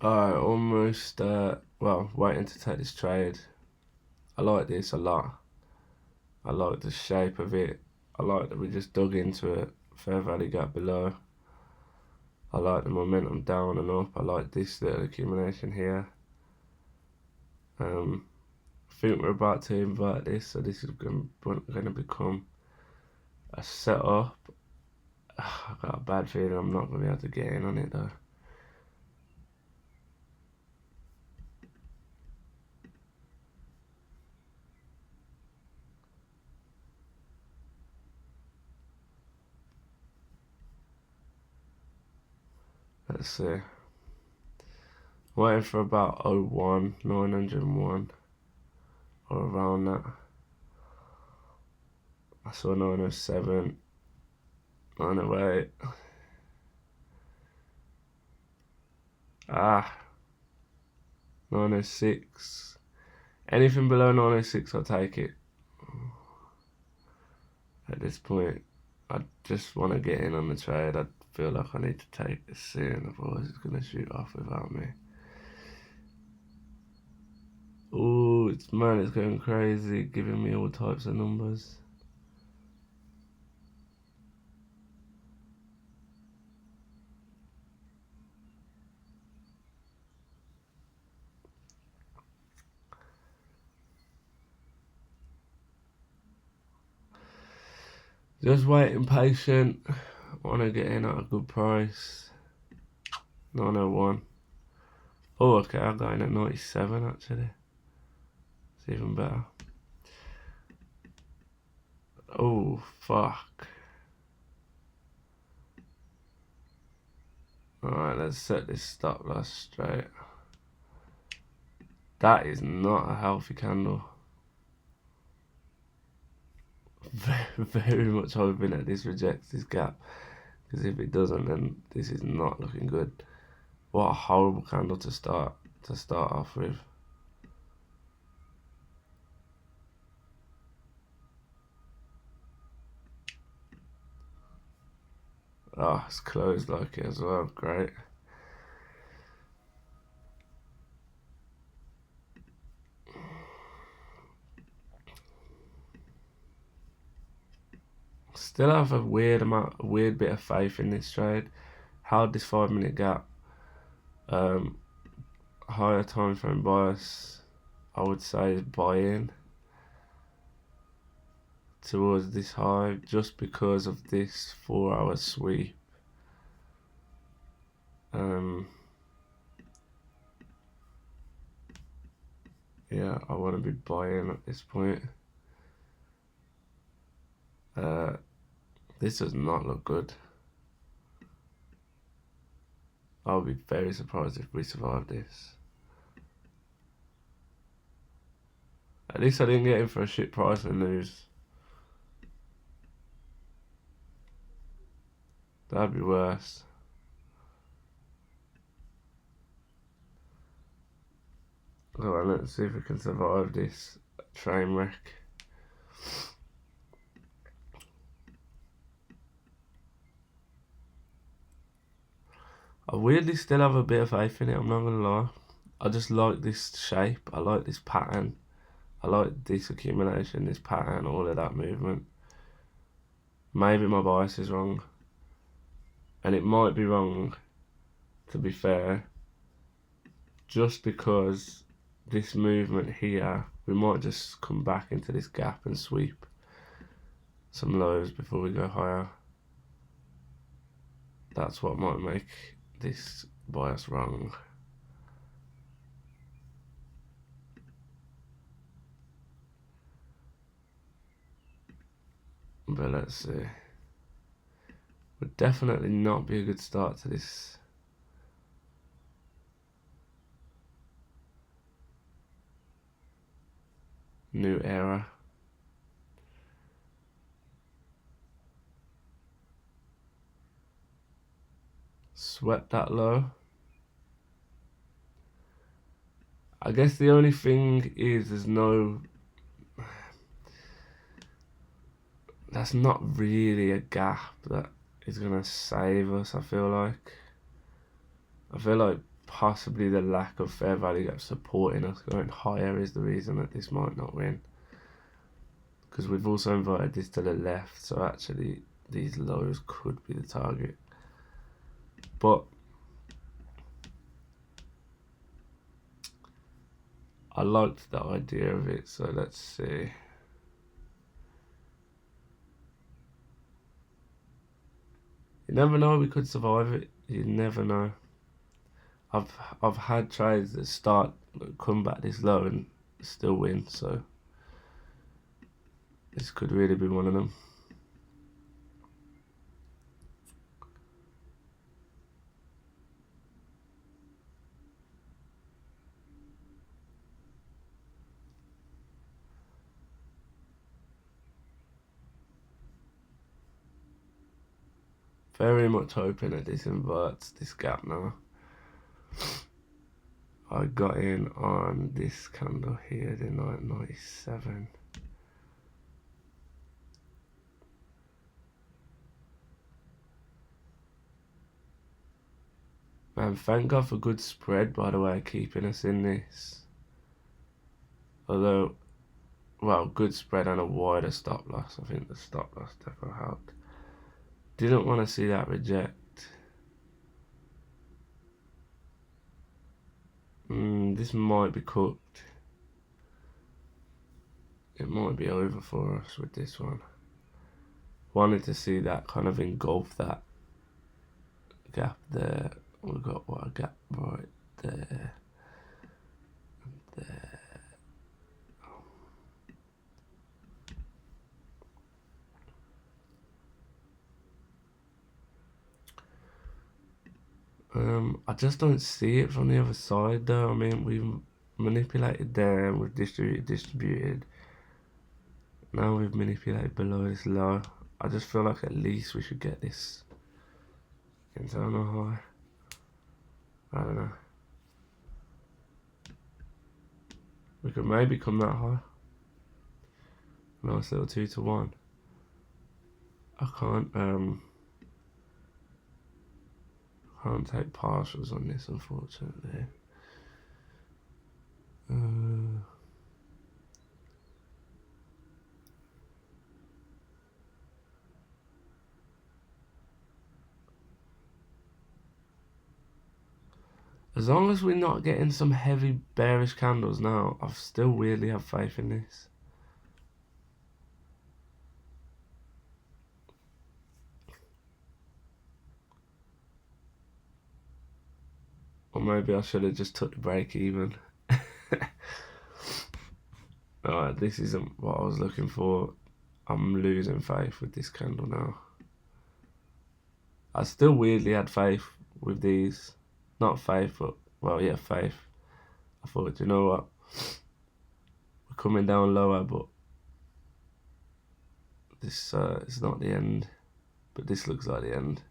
I almost, waiting to take this trade. I like this a lot. I like the shape of it. I like that we just dug into it. Fair value gap below. I like the momentum down and up. I like this little accumulation here. I think we're about to invert this, so this is going to become a setup. I've got a bad feeling I'm not going to be able to get in on it though. Let's see. Waiting for about 01, 901 or around that. I saw 907, 908. Ah, 906. Anything below 906, I'll take it. At this point, I just want to get in on the trade. I feel like I need to take this soon, otherwise it's going to shoot off without me. Oh, it's going crazy, giving me all types of numbers. Just waiting patient. Want to get in at a good price. 901. Oh, okay, I got in at 97 actually. It's even better. Oh, fuck. Alright, let's set this stop loss straight. That is not a healthy candle. Very much hoping that this rejects this gap. Because if it doesn't, then this is not looking good. What a horrible candle to start off with. Oh, it's closed like it as well. Great. Still have a weird bit of faith in this trade. Held this 5-minute gap. Higher time frame bias, I would say, is buy-in towards this high just because of this 4-hour sweep. Yeah, I want to be buying at this point. This does not look good. I'll be very surprised if we survive this. At least I didn't get in for a shit price and lose. That'd be worse. Alright, let's see if we can survive this train wreck. I weirdly still have a bit of faith in it, I'm not gonna lie. I just like this shape, I like this pattern. I like this accumulation, this pattern, all of that movement. Maybe my bias is wrong. And it might be wrong, to be fair, just because this movement here, we might just come back into this gap and sweep some lows before we go higher. That's what might make this bias wrong. But let's see. Would definitely not be a good start to this new era. Swept that low. I guess the only thing is that's not really a gap that is gonna save us. I feel like possibly the lack of fair value gap supporting us going higher is the reason that this might not win. Because we've also inverted this to the left, so actually these lows could be the target. But I liked the idea of it, so let's see. You never know, we could survive it. You never know. I've had trades that come back this low and still win, so this could really be one of them. Very much hoping that this inverts this gap now. I got in on this candle here, the 97. Man, thank God for good spread, by the way, keeping us in this. Although, well, good spread and a wider stop loss. I think the stop loss definitely helped. Didn't want to see that reject. This might be cooked. It might be over for us with this one. Wanted to see that kind of engulf that gap there. We've got what a gap right there. There. I just don't see it from the other side though. I mean, we've manipulated there, we've distributed. Now we've manipulated below this low. I just feel like at least we should get this internal high. I don't know. We could maybe come that high. Nice little 2 to 1. I can't take partials on this, unfortunately. As long as we're not getting some heavy bearish candles now, I still weirdly have faith in this. Or maybe I should have just took the break even. Alright, this isn't what I was looking for. I'm losing faith with this candle now. I still weirdly had faith with these. Not faith, but, well, yeah, faith. I thought, you know what? We're coming down lower, but this is not the end. But this looks like the end.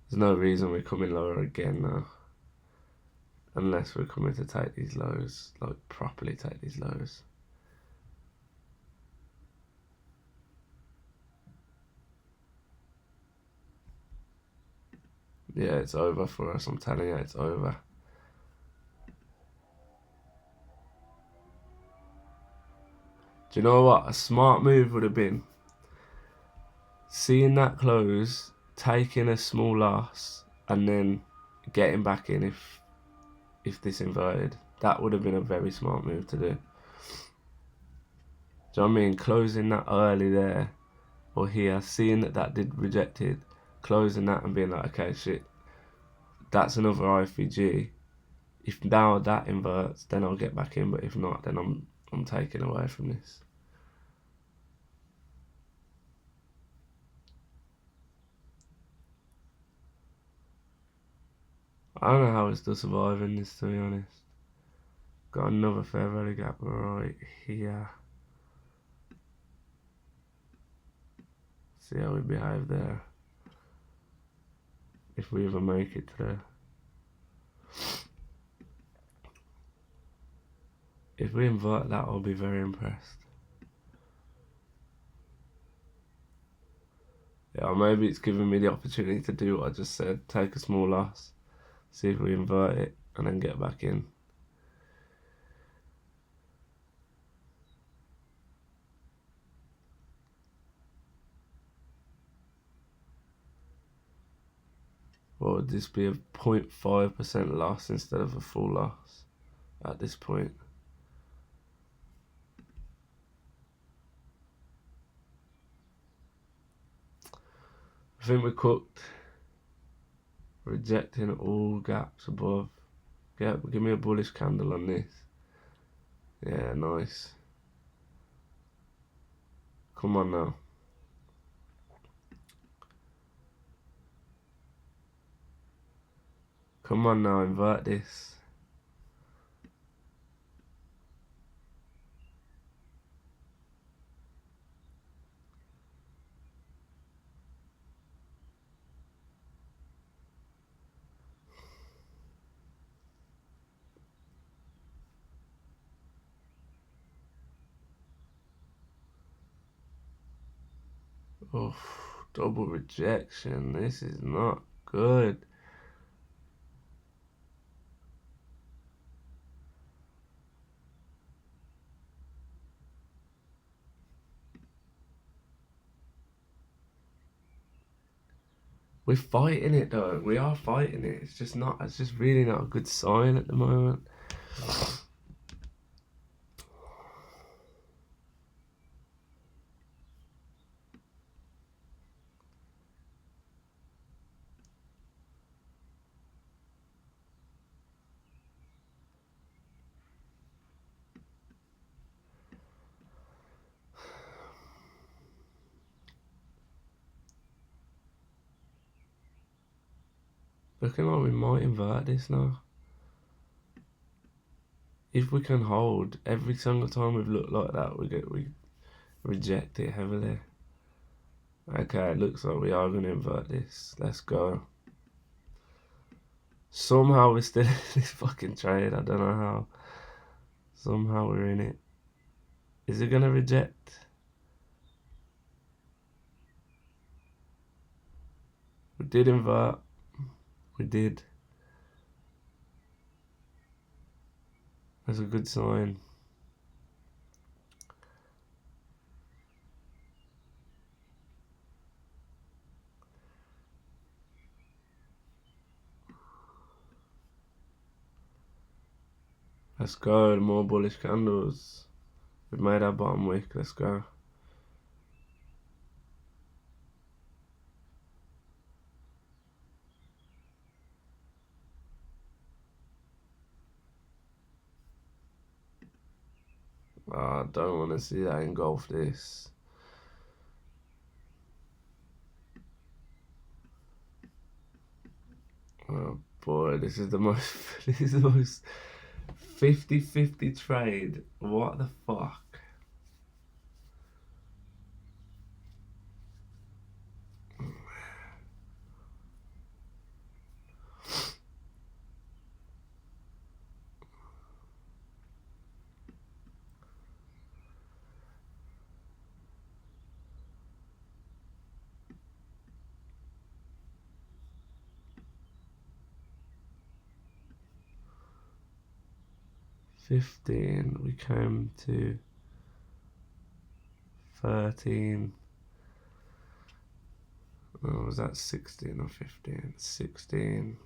There's no reason we're coming lower again now. Unless we're coming to take these lows, like properly take these lows. Yeah, it's over for us, I'm telling you, it's over. Do you know what? A smart move would have been seeing that close, taking a small loss, and then getting back in if this inverted. That would have been a very smart move to do. Do you know what I mean? Closing that early there, or here, seeing that did rejected, closing that and being like, okay, shit, that's another IFVG. If now that inverts, then I'll get back in, but if not, then I'm taking away from this. I don't know how it's still surviving this, to be honest. Got another fair value gap right here. See how we behave there. If we ever make it to there. If we invert that, I'll be very impressed. Yeah, maybe it's giving me the opportunity to do what I just said, take a small loss, See if we invert it and then get back in. What would this be? A 0.5% loss instead of a full loss at this point. I think we're cooked. Rejecting all gaps above. Give me a bullish candle on this. Yeah, nice. Come on now. Come on now, invert this. Oh, double rejection. This is not good. We're fighting it though. We are fighting it. It's just really not a good sign at the moment. Looking like we might invert this now. If we can hold, every single time we've looked like that, we reject it heavily. Okay, it looks like we are going to invert this. Let's go. Somehow we're still in this fucking trade. I don't know how. Somehow we're in it. Is it going to reject? We did invert. We did. That's a good sign. Let's go. More bullish candles. We've made our bottom wick. Let's go. Oh, I don't want to see that engulf this. Oh boy, this is the most 50-50 trade. What the fuck? $15, we came to 13. Oh, was that 16 or 15? 16,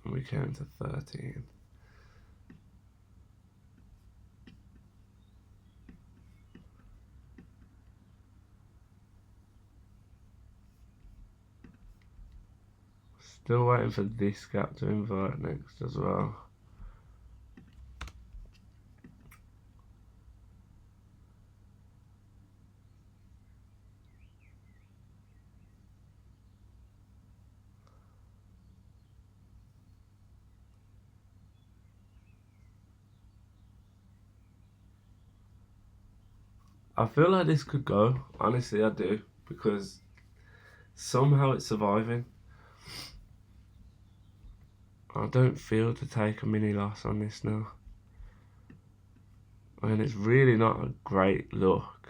and we came to 13. Still waiting for this gap to invert next as well. I feel like this could go. Honestly, I do. Because somehow it's surviving. I don't feel to take a mini loss on this now. And it's really not a great look.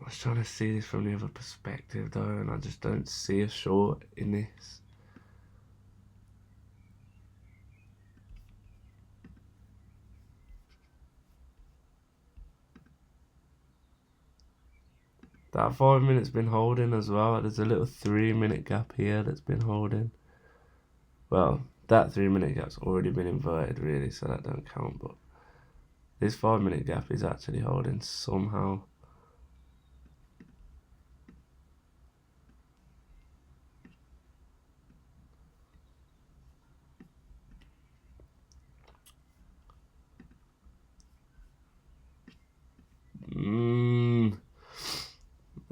I was trying to see this from the other perspective though, and I just don't see a short in this. That 5 minutes been holding as well. There's a little 3 minute gap here that's been holding. Well, that 3 minute gap's already been inverted really, so that don't count, but this 5 minute gap is actually holding somehow.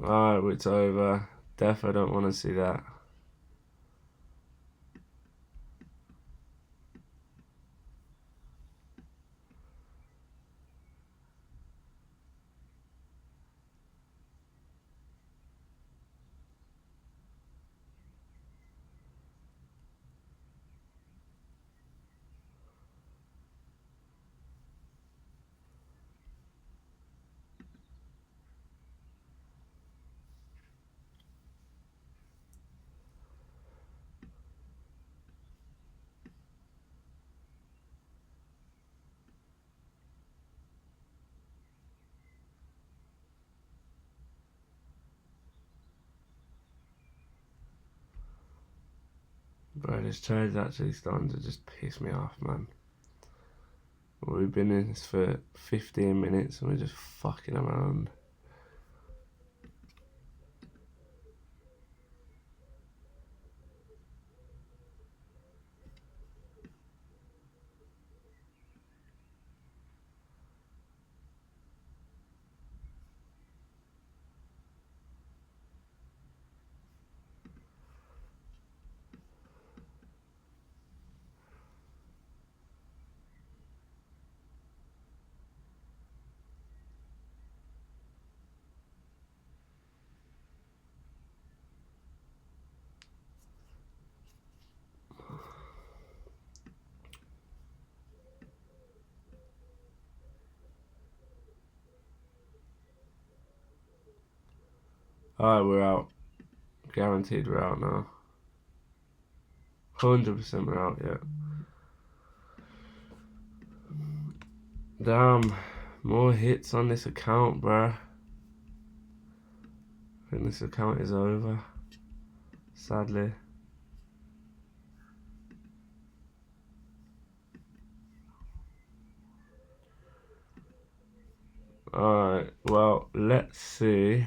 Alright, it's over. Defo don't want to see that. Bro, this trade's actually starting to just piss me off, man. We've been in this for 15 minutes and we're just fucking around. Alright, we're out. Guaranteed we're out now. 100% we're out, yeah. Damn, more hits on this account, bruh. I think this account is over, sadly. Alright, well, let's see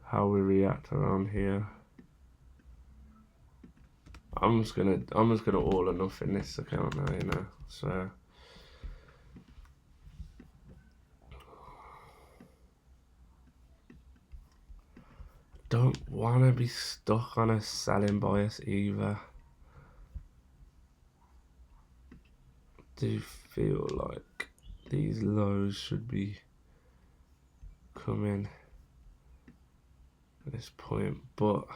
how we react around here. I'm just gonna all or nothing this account now, you know, so. Don't wanna be stuck on a selling bias either. Do feel like these lows should be coming at this point, but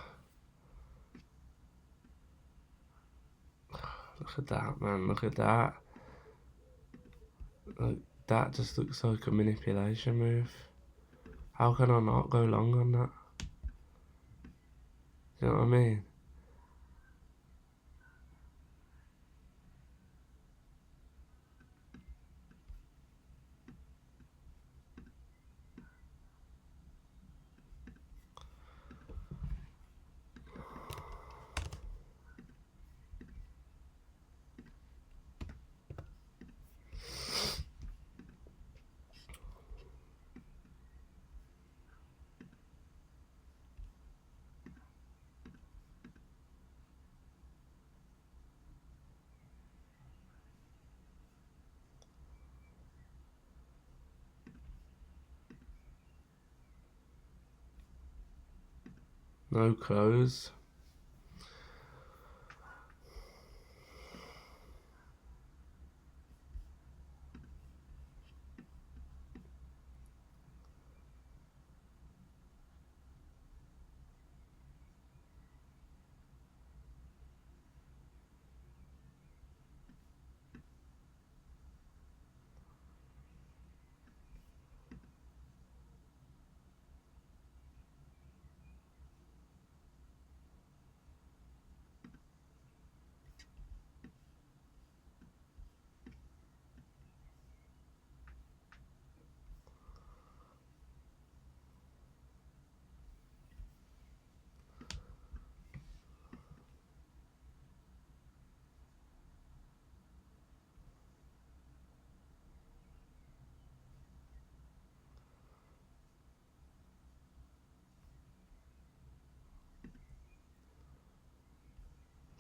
look at that, man, look at that. Like, that just looks like a manipulation move. How can I not go long on that? You know what I mean? No close.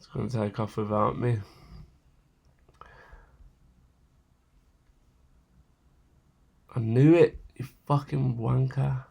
It's going to take off without me. I knew it, you fucking wanker.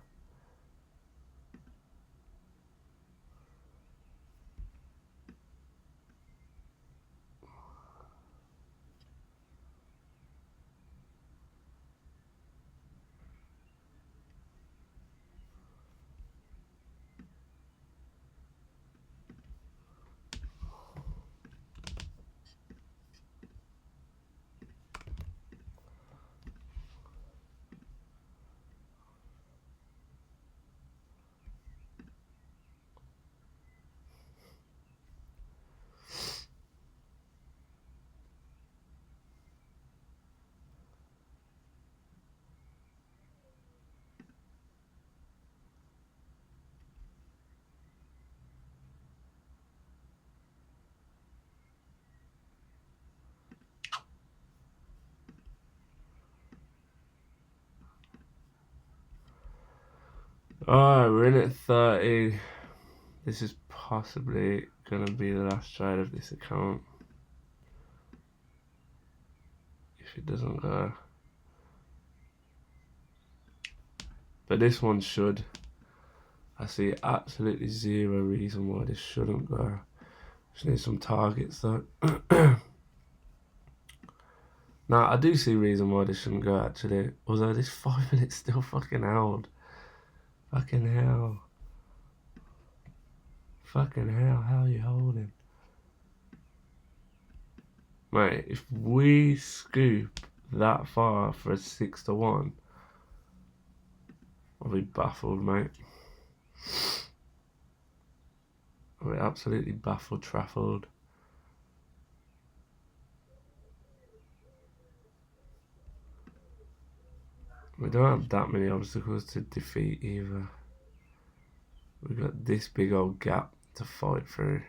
Alright, we're in at 30. This is possibly going to be the last trade of this account. If it doesn't go. But this one should. I see absolutely zero reason why this shouldn't go. Just need some targets though. Now, I do see reason why this shouldn't go actually. Although this 5 minutes still fucking held. Fucking hell. Fucking hell, how are you holding? Mate, if we scoop that far for a 6-1, I'll be baffled, mate. I'll be absolutely baffled, traffled. We don't have that many obstacles to defeat either. We've got this big old gap to fight through.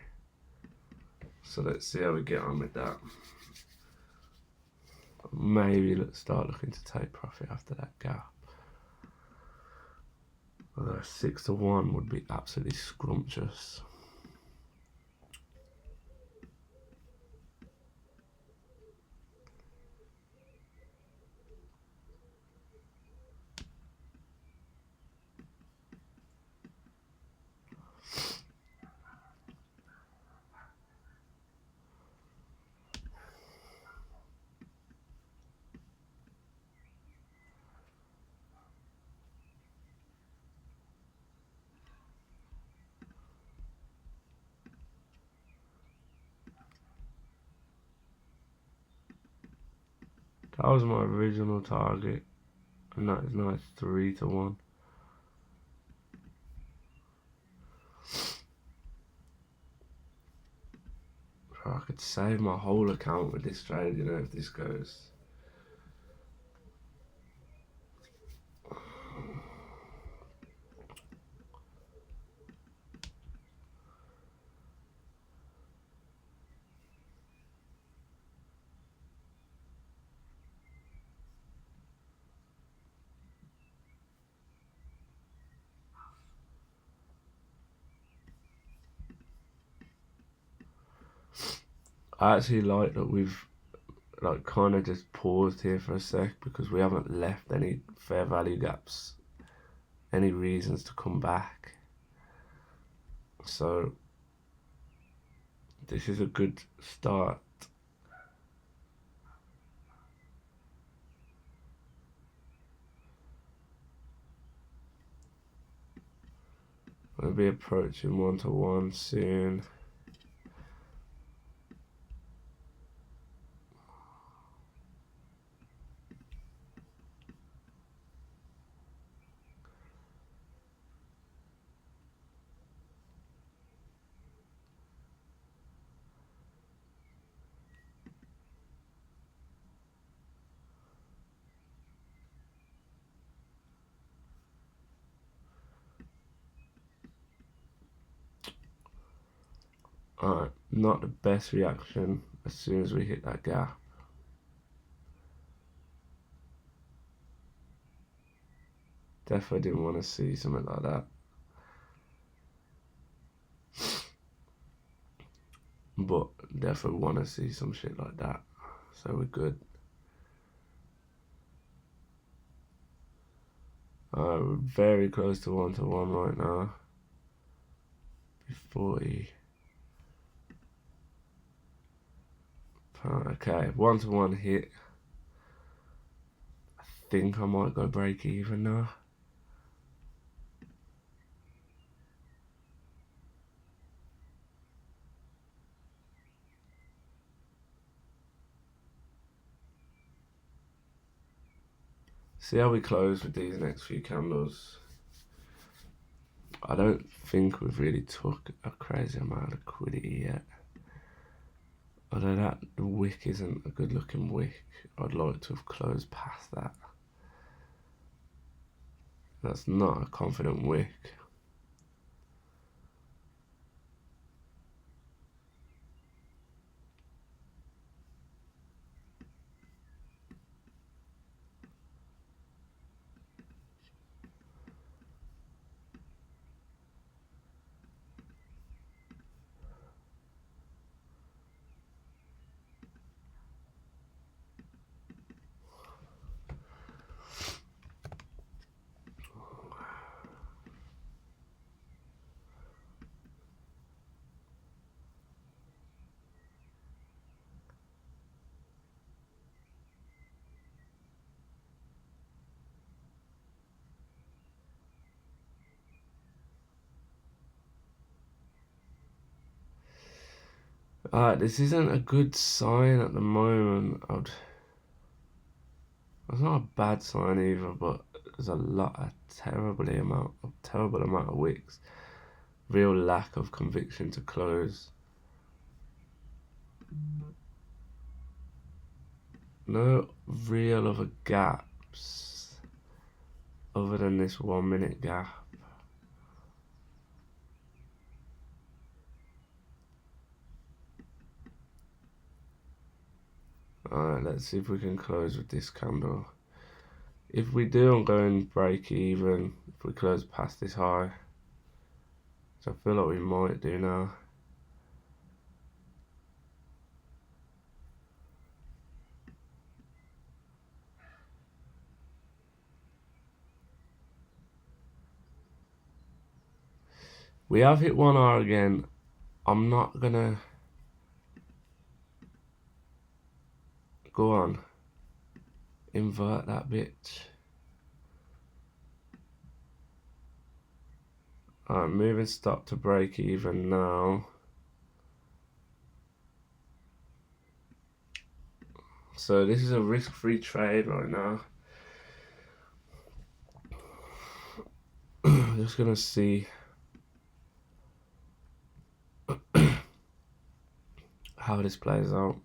So let's see how we get on with that. Maybe let's start looking to take profit after that gap. Although a 6-1 would be absolutely scrumptious. That was my original target, and that is now 3-1. I could save my whole account with this trade, you know, if this goes. I actually like that we've like kind of just paused here for a sec because we haven't left any fair value gaps, any reasons to come back. So this is a good start. We'll be approaching 1-1 soon. Alright, not the best reaction as soon as we hit that gap. Definitely didn't want to see something like that. but definitely want to see some shit like that. So we're good. We're very close to 1-1 right now. 40. Okay, 1-1 hit. I think I might go break even now. See how we close with these next few candles. I don't think we've really took a crazy amount of liquidity yet. Although that wick isn't a good looking wick, I'd like to have closed past that. That's not a confident wick. This isn't a good sign at the moment. It's not a bad sign either, but there's a terrible amount of wicks. Real lack of conviction to close. No real other gaps other than this 1 minute gap. Alright, let's see if we can close with this candle. If we do, I'm going break even if we close past this high. So I feel like we might do now. We have hit 1R again. I'm not gonna go on. Invert that bitch. Alright, moving stop to break even now. So this is a risk-free trade right now. Just gonna see how this plays out.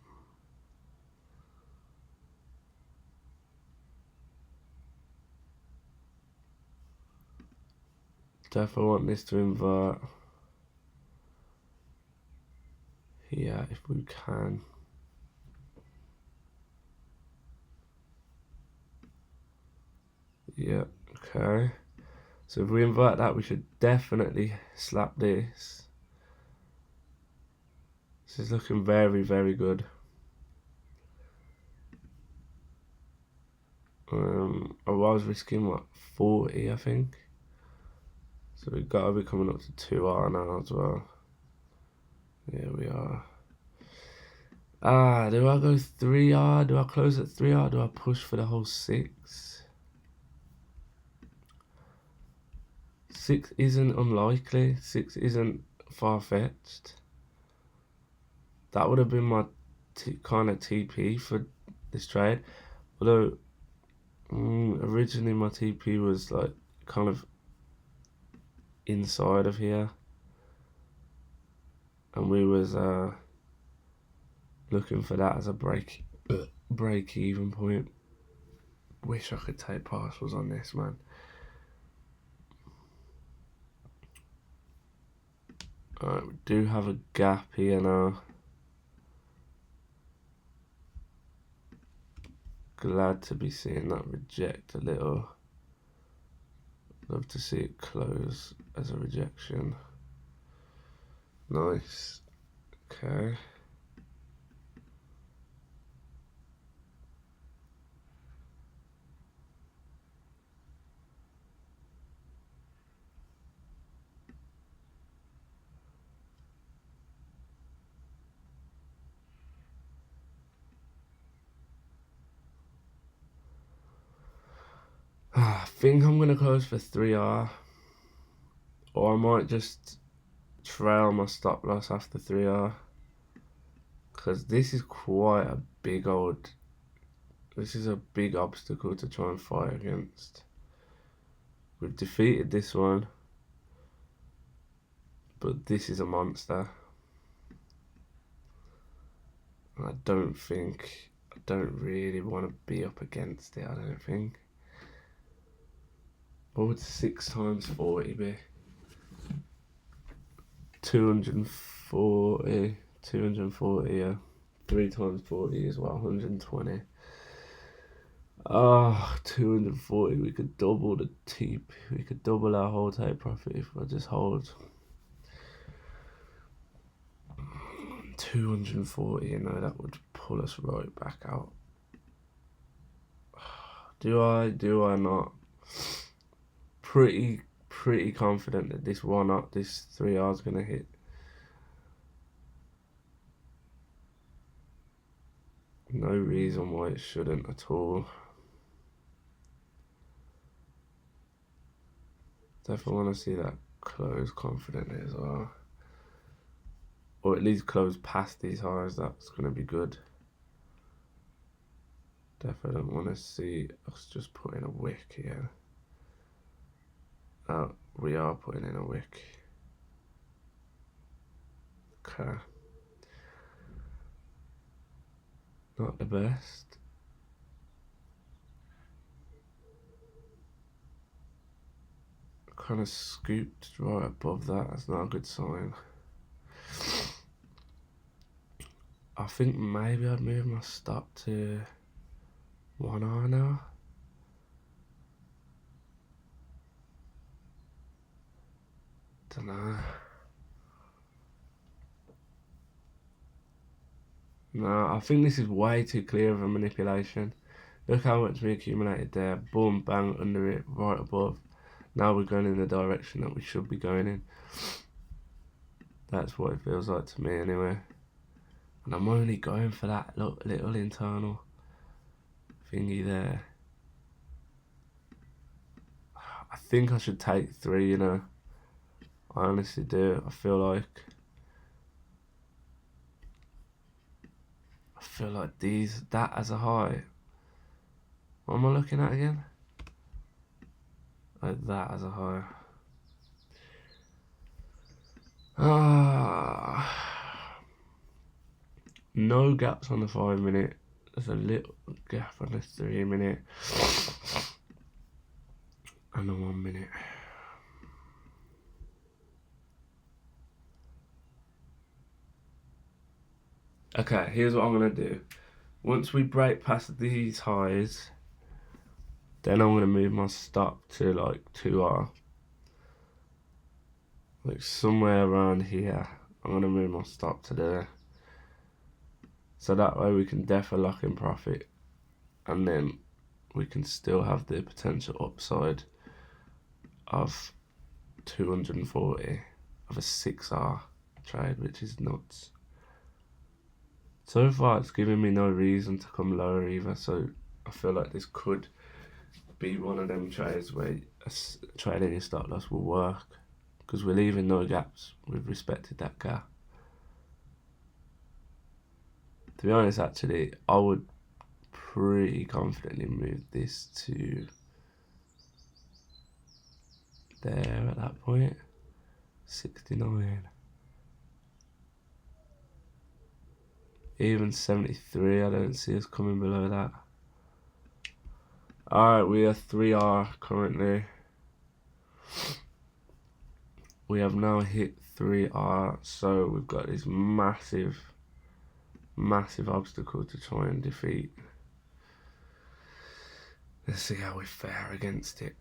Definitely want this to invert here if we can. Yeah, okay. So if we invert that, we should definitely slap this. This is looking very, very good. I was risking what, 40, I think. So we've got to be coming up to 2R now as well. Here we are. Do I go 3R? Do I close at 3R? Do I push for the whole 6? 6 isn't unlikely. 6 isn't far-fetched. That would have been my kind of TP for this trade. Although, originally my TP was like kind of inside of here. And we was looking for that as a break even point. Wish I could take partials on this, man. Alright, we do have a gap here now. Glad to be seeing that reject a little. Love to see it close as a rejection. Nice. Okay. I think I'm going to close for 3R. Or I might just trail my stop loss after 3R. Because this is quite a big old... This is a big obstacle to try and fight against. We've defeated this one. But this is a monster. I don't really want to be up against it, I don't think. What would 6 times 40 be? 240, yeah. 3 times 40 is what, 120. 240, we could double the TP, we could double our whole take profit if I just hold 240, you know, that would pull us right back out. Do I not? Pretty confident that this 3R is gonna hit. No reason why it shouldn't at all. Definitely want to see that close confidently as well. Or at least close past these highs, that's going to be good. Definitely don't want to see us just put in a wick here. Oh, we are putting in a wick. Okay. Not the best. Kind of scooped right above that, that's not a good sign. I think maybe I'd move my stop to 1R now. Dunno. No, I think this is way too clear of a manipulation. Look how much we accumulated there. Boom, bang, under it, right above. Now we're going in the direction that we should be going in. That's what it feels like to me anyway. And I'm only going for that little internal thingy there. I think I should take 3, you know. I honestly do. I feel like that as a high. What am I looking at again? Like that as a high. No gaps on the 5 minute. There's a little gap on the 3 minute. And the 1 minute. Okay, here's what I'm gonna do. Once we break past these highs, then I'm gonna move my stop to like 2R. Like somewhere around here. I'm gonna move my stop to there. So that way we can definitely lock in profit. And then we can still have the potential upside of 240 of a 6R trade, which is nuts. So far it's giving me no reason to come lower either, so I feel like this could be one of them trades where trading your stop loss will work, because we're leaving no gaps. We've respected that gap. To be honest, actually, I would pretty confidently move this to there at that point. 69. Even 73, I don't see us coming below that. Alright, we are 3R currently. We have now hit 3R, so we've got this massive obstacle to try and defeat. Let's see how we fare against it.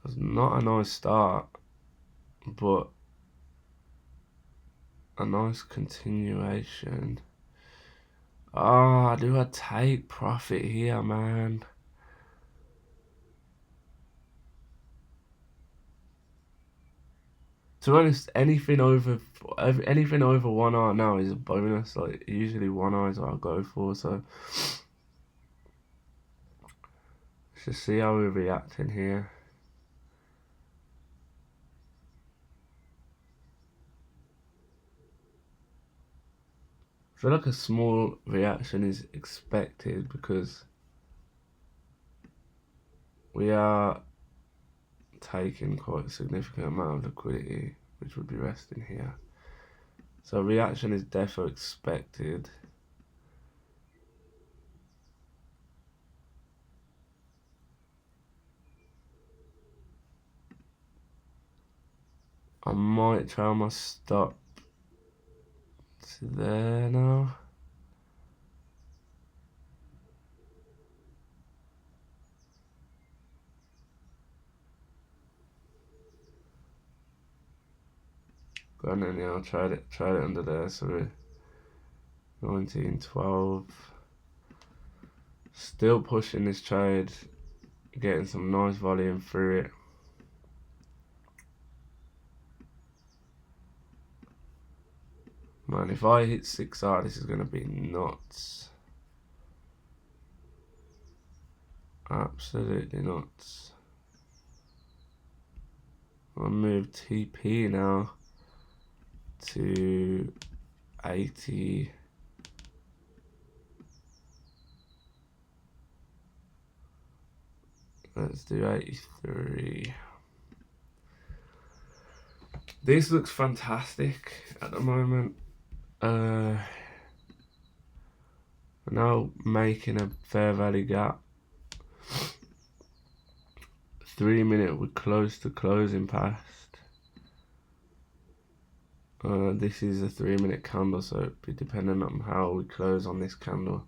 was not a nice start, but a nice continuation. Do I take profit here, man? To be honest, anything over 1 hour now is a bonus. Like usually 1 hour is what I go for. So let's just see how we're reacting here. I feel like a small reaction is expected because we are taking quite a significant amount of liquidity, which would be resting here. So reaction is definitely expected. I might try my stop to there now. Go on then, yeah, I'll try it under there. So we're 1912. Still pushing this trade, getting some nice volume through it. Man, if I hit 6R, this is going to be nuts. Absolutely nuts. I'll move TP now to 80. Let's do 83. This looks fantastic at the moment. We're now making a fair value gap. 3 minute, we're close to closing past. This is a 3 minute candle, so it'd be dependent on how we close on this candle.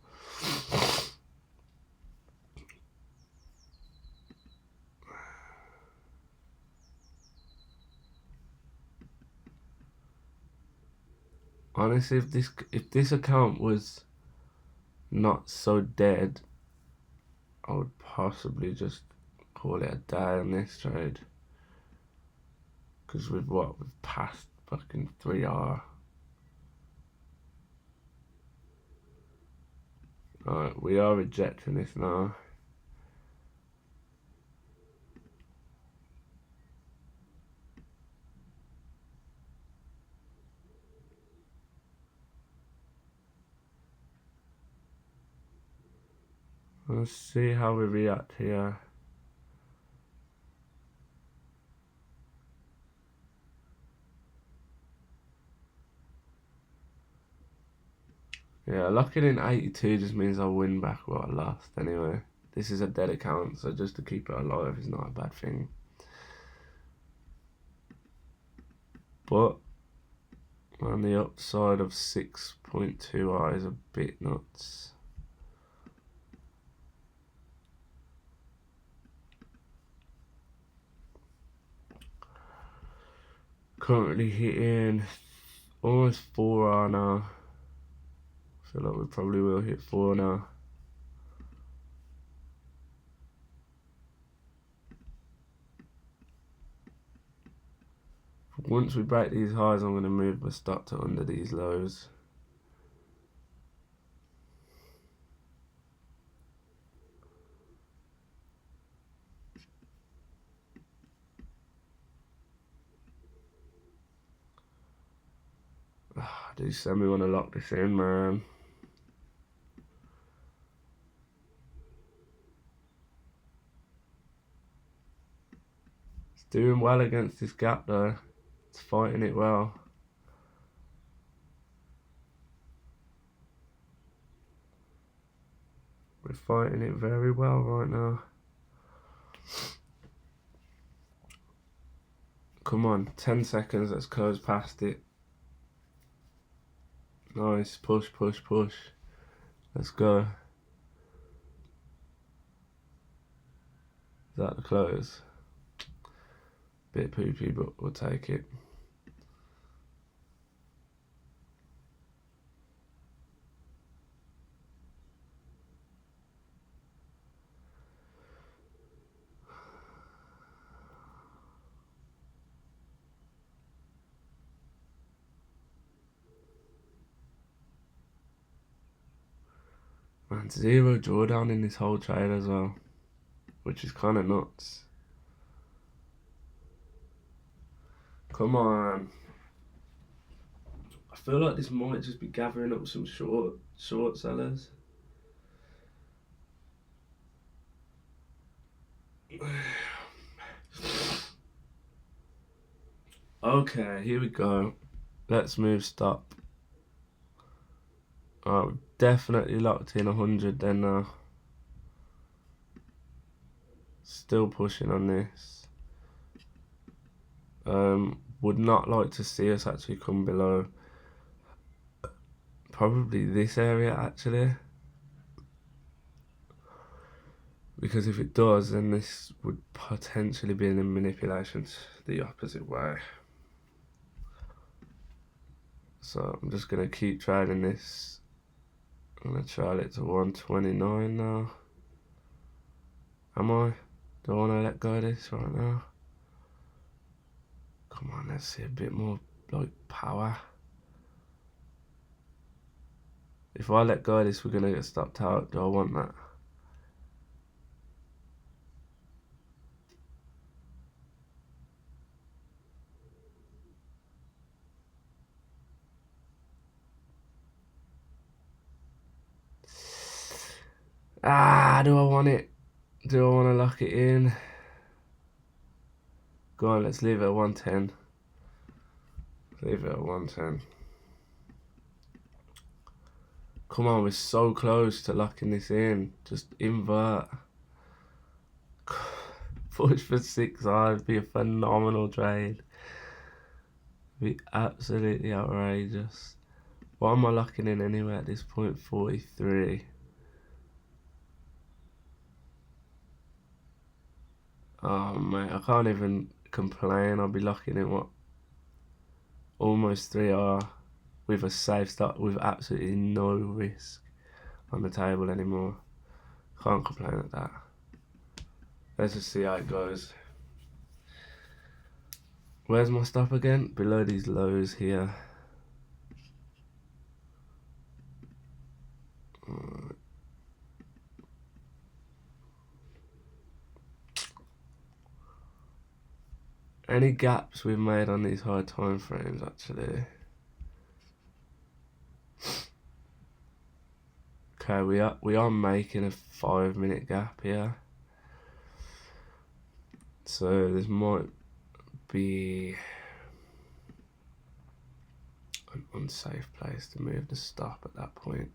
Honestly, if this account was not so dead, I would possibly just call it a day on this trade. Because we've passed fucking 3R. Alright, we are rejecting this now. Let's see how we react here. Yeah, locking in 82 just means I'll win back what I lost anyway. This is a dead account, so just to keep it alive is not a bad thing. But on the upside of 6.2R is a bit nuts. Currently hitting almost 4R now. I feel like we probably will hit 4 now. Once we break these highs, I'm going to move my stop to under these lows. Do semi want to lock this in, man. It's doing well against this gap though. It's fighting it well. We're fighting it very well right now. Come on, 10 seconds, let's close past it. Nice, push, push, push. Let's go. Is that the close? Bit poopy, but we'll take it. Man, 0 drawdown in this whole trade as well, which is kind of nuts. Come on. I feel like this might just be gathering up some short sellers. Okay, here we go. Let's move stop. Oh, definitely locked in 100 then now. Still pushing on this. Would not like to see us actually come below probably this area actually, because if it does, then this would potentially be a manipulation the opposite way. So I'm just gonna keep trading this. I'm gonna trial it to 129 now. Am I? Do I want to let go of this right now? Come on, let's see a bit more like power. If I let go of this, we're gonna get stopped out. Do I want that? Do I want it? Do I want to lock it in? Go on, let's leave it at 110. Leave it at 110. Come on, we're so close to locking this in. Just invert. Push for 6 hours. Be a phenomenal trade. Be absolutely outrageous. What am I locking in anyway at this point? 43. Oh mate, I can't even complain. I'll be locking in what? Almost 3 hours with a safe start with absolutely no risk on the table anymore. Can't complain at that. Let's just see how it goes. Where's my stop again? Below these lows here. Any gaps we've made on these high time frames actually? Okay, we are making a 5-minute gap here. So this might be an unsafe place to move the stop at that point.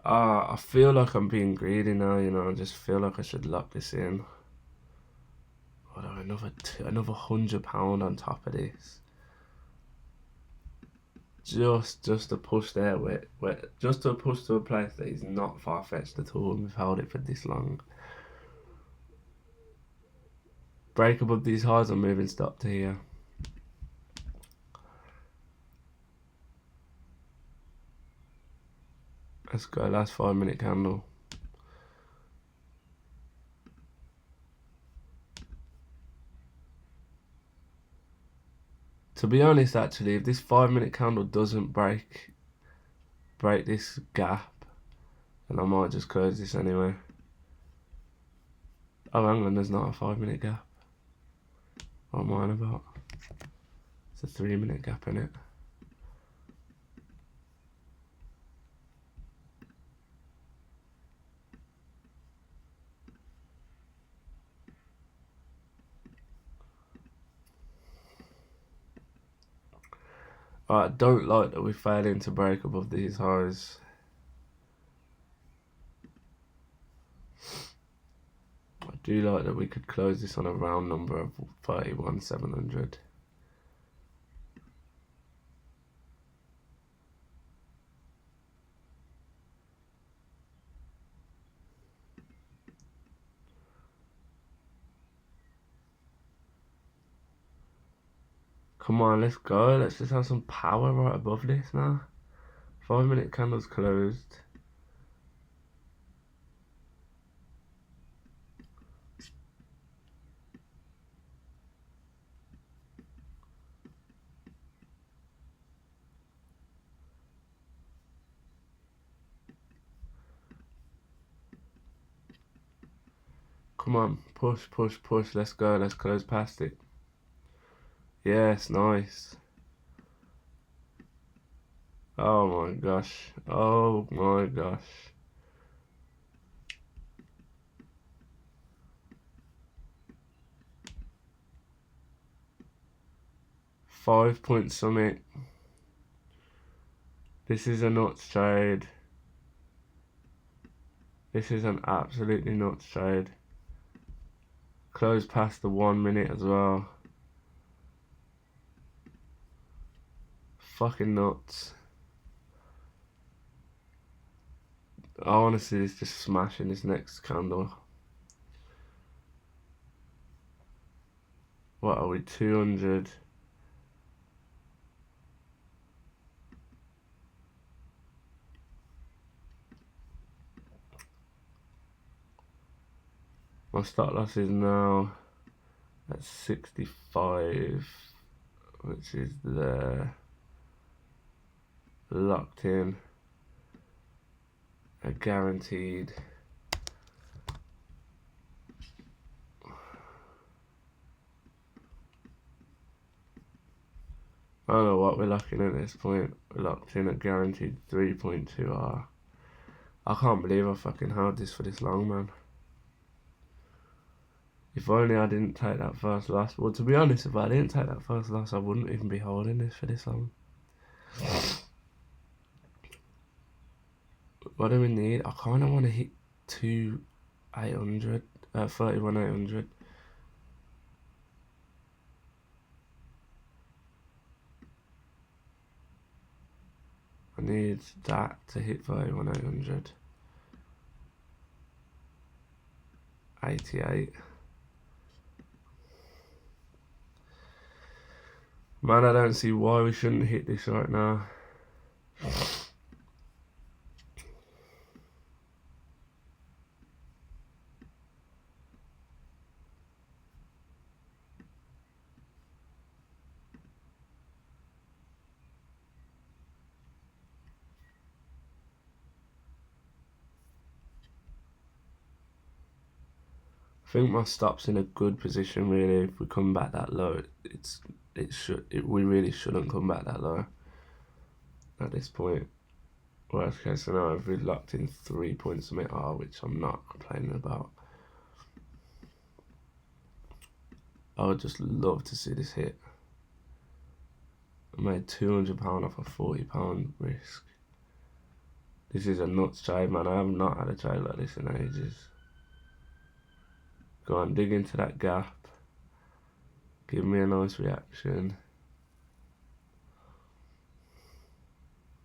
I feel like I'm being greedy now, you know. I just feel like I should lock this in. Although another £100 on top of this. Just to push there, just to push to a place that is not far-fetched at all, and we've held it for this long. Break above these highs, I'm moving stop to here. Let's go, last 5-minute candle. To be honest, actually, if this 5-minute candle doesn't break this gap, then I might just close this anyway. Oh, hang on, there's not a 5-minute gap. What am I on about? It's a 3-minute gap in it. I don't like that we're failing to break above these highs. I do like that we could close this on a round number of 31,700. Come on, let's go. Let's just have some power right above this now. 5-minute candles closed. Come on, push, push, push. Let's go. Let's close past it. Yes, nice. Oh my gosh. Oh my gosh. 5-point summit. This is a nuts trade. This is an absolutely nuts trade. Close past the 1 minute as well. Fucking nuts. I want to see this just smashing this next candle. What are we, 200? My stop loss is now at 65, which is there. Locked in. A guaranteed. I don't know what we're locking at this point. We're locked in at guaranteed 3.2R. I can't believe I fucking held this for this long, man. If only I didn't take that first loss. Well, to be honest, if I didn't take that first loss, I wouldn't even be holding this for this long. What do we need? I kind of want to hit 31,800. I need that to hit 31,800. 88. Man, I don't see why we shouldn't hit this right now. I think my stop's in a good position really. If we come back that low, we really shouldn't come back that low at this point. Worst case scenario, if we locked in 3 points from it, which I'm not complaining about. I would just love to see this hit. I made £200 off a £40 risk. This is a nuts trade, man. I have not had a trade like this in ages. Go on, dig into that gap. Give me a nice reaction.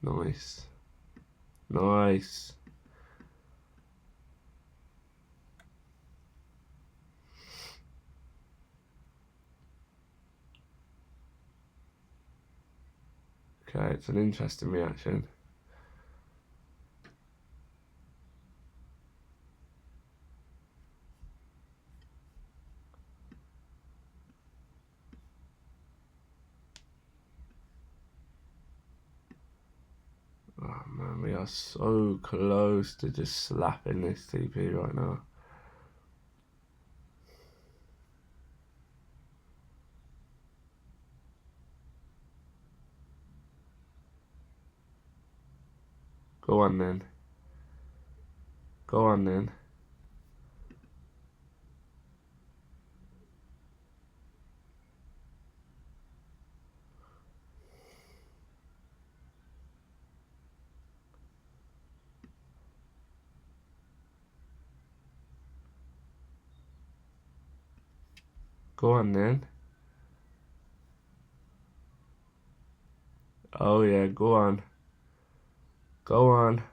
Nice. Nice. Okay, it's an interesting reaction. Oh man, we are so close to just slapping this TP right now. Go on then. Go on then. Go on then. Oh yeah, go on. Go on.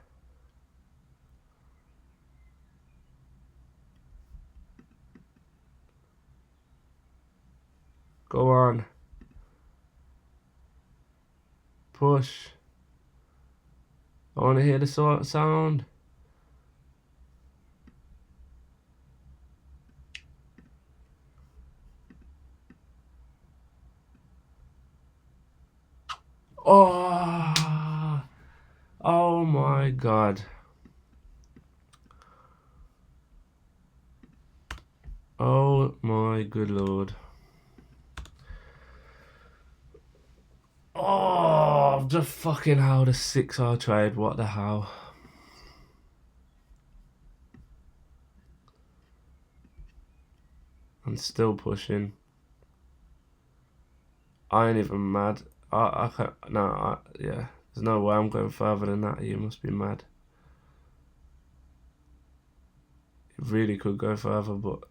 Go on. Push. I want to hear the sound. Oh, oh my God. Oh my good Lord. Oh, I've just fucking held a 6-hour trade. What the hell? I'm still pushing. I ain't even mad. I can't. No, yeah. There's no way I'm going further than that. You must be mad. It really could go further, but